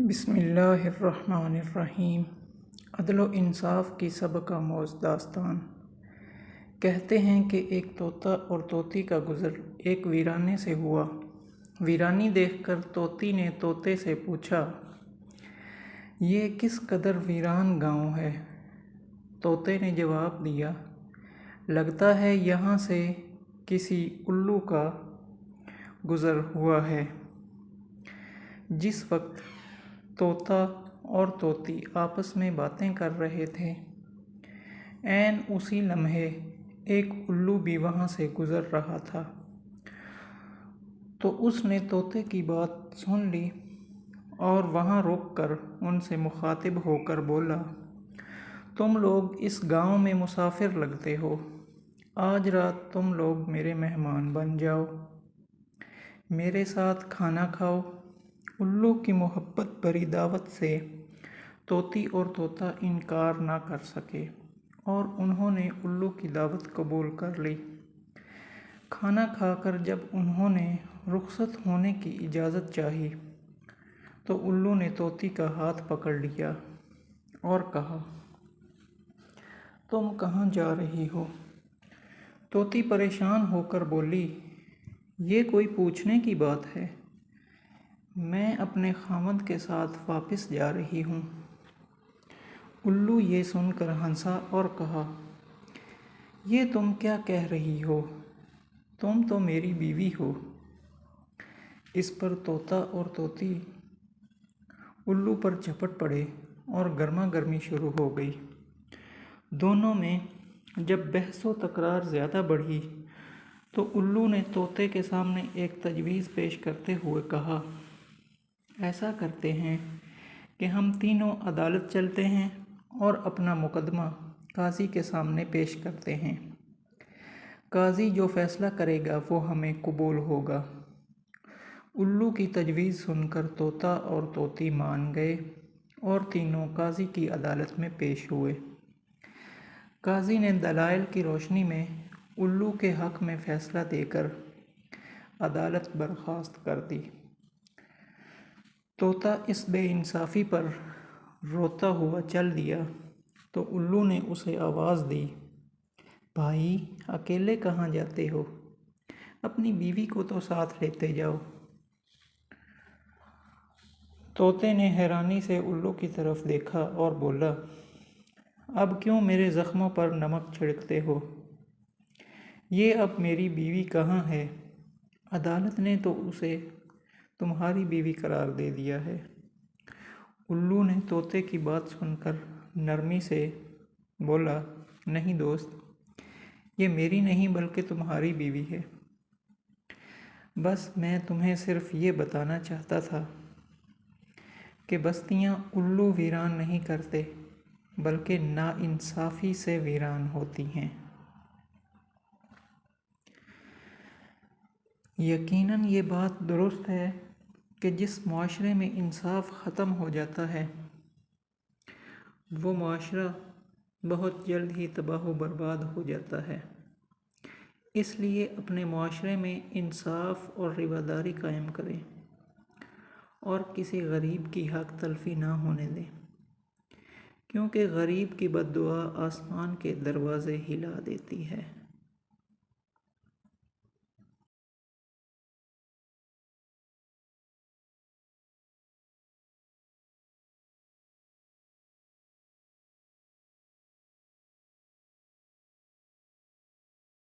بسم اللہ الرحمن الرحیم۔ عدل و انصاف کی سبق آموز داستان۔ کہتے ہیں کہ ایک طوطا اور طوطی کا گزر ایک ویرانے سے ہوا۔ ویرانی دیکھ کر طوطی نے طوطے سے پوچھا، یہ کس قدر ویران گاؤں ہے؟ طوطے نے جواب دیا، لگتا ہے یہاں سے کسی الو کا گزر ہوا ہے۔ جس وقت طوطا اور طوطی آپس میں باتیں کر رہے تھے، عین اسی لمحے ایک الو بھی وہاں سے گزر رہا تھا۔ تو اس نے طوطے کی بات سن لی اور وہاں رک کر ان سے مخاطب ہو کر بولا، تم لوگ اس گاؤں میں مسافر لگتے ہو، آج رات تم لوگ میرے مہمان بن جاؤ، میرے ساتھ کھانا کھاؤ۔ الو کی محبت بھری دعوت سے طوطی اور طوطا انکار نہ کر سکے اور انہوں نے الو کی دعوت قبول کر لی۔ کھانا کھا کر جب انہوں نے رخصت ہونے کی اجازت چاہی تو الو نے طوطی کا ہاتھ پکڑ لیا اور کہا، تم کہاں جا رہی ہو؟ طوطی پریشان ہو کر بولی، یہ کوئی پوچھنے کی بات ہے، میں اپنے خاوند کے ساتھ واپس جا رہی ہوں۔ الو یہ سن کر ہنسا اور کہا، یہ تم کیا کہہ رہی ہو؟ تم تو میری بیوی ہو۔ اس پر طوطا اور طوطی الو پر جھپٹ پڑے اور گرما گرمی شروع ہو گئی۔ دونوں میں جب بحث و تکرار زیادہ بڑھی تو الو نے طوطے کے سامنے ایک تجویز پیش کرتے ہوئے کہا، ایسا کرتے ہیں کہ ہم تینوں عدالت چلتے ہیں اور اپنا مقدمہ قاضی کے سامنے پیش کرتے ہیں، قاضی جو فیصلہ کرے گا وہ ہمیں قبول ہوگا۔ الو کی تجویز سن کر طوطا اور طوطی مان گئے اور تینوں قاضی کی عدالت میں پیش ہوئے۔ قاضی نے دلائل کی روشنی میں الو کے حق میں فیصلہ دے کر عدالت برخاست کر دی۔ طوطا اس بے انصافی پر روتا ہوا چل دیا تو الو نے اسے آواز دی، بھائی اکیلے کہاں جاتے ہو؟ اپنی بیوی کو تو ساتھ لیتے جاؤ۔ طوطے نے حیرانی سے الو کی طرف دیکھا اور بولا، اب کیوں میرے زخموں پر نمک چھڑکتے ہو؟ یہ اب میری بیوی کہاں ہے؟ عدالت نے تو اسے تمہاری بیوی قرار دے دیا ہے۔ الو نے طوطے کی بات سن کر نرمی سے بولا، نہیں دوست، یہ میری نہیں بلکہ تمہاری بیوی ہے۔ بس میں تمہیں صرف یہ بتانا چاہتا تھا کہ بستیاں الو ویران نہیں کرتے بلکہ ناانصافی سے ویران ہوتی ہیں۔ یقیناً یہ بات درست ہے کہ جس معاشرے میں انصاف ختم ہو جاتا ہے وہ معاشرہ بہت جلد ہی تباہ و برباد ہو جاتا ہے۔ اس لیے اپنے معاشرے میں انصاف اور رواداری قائم کریں اور کسی غریب کی حق تلفی نہ ہونے دیں، کیونکہ غریب کی بد دعا آسمان کے دروازے ہلا دیتی ہے۔